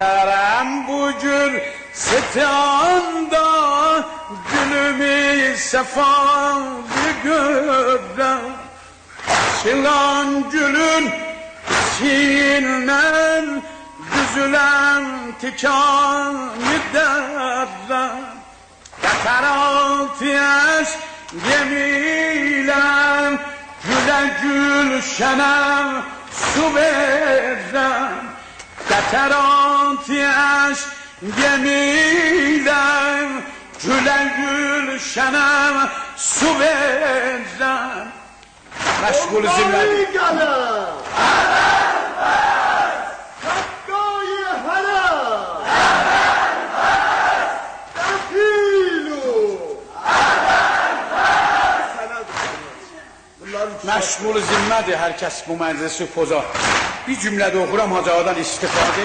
Yarem bugün sitanda gülümü sefalı görem. Açılan gülün içinden düzülen tikanı derler. Yeter altı yaş gemiyle güle gülşene su verem. Yeter altı yaş gemiyle güle gülşene su verem. Meşgul zimledi. Məşğul zimmədir hər kəs bu məclisi poza. Bir cümlədə oxuram hacadan istifadə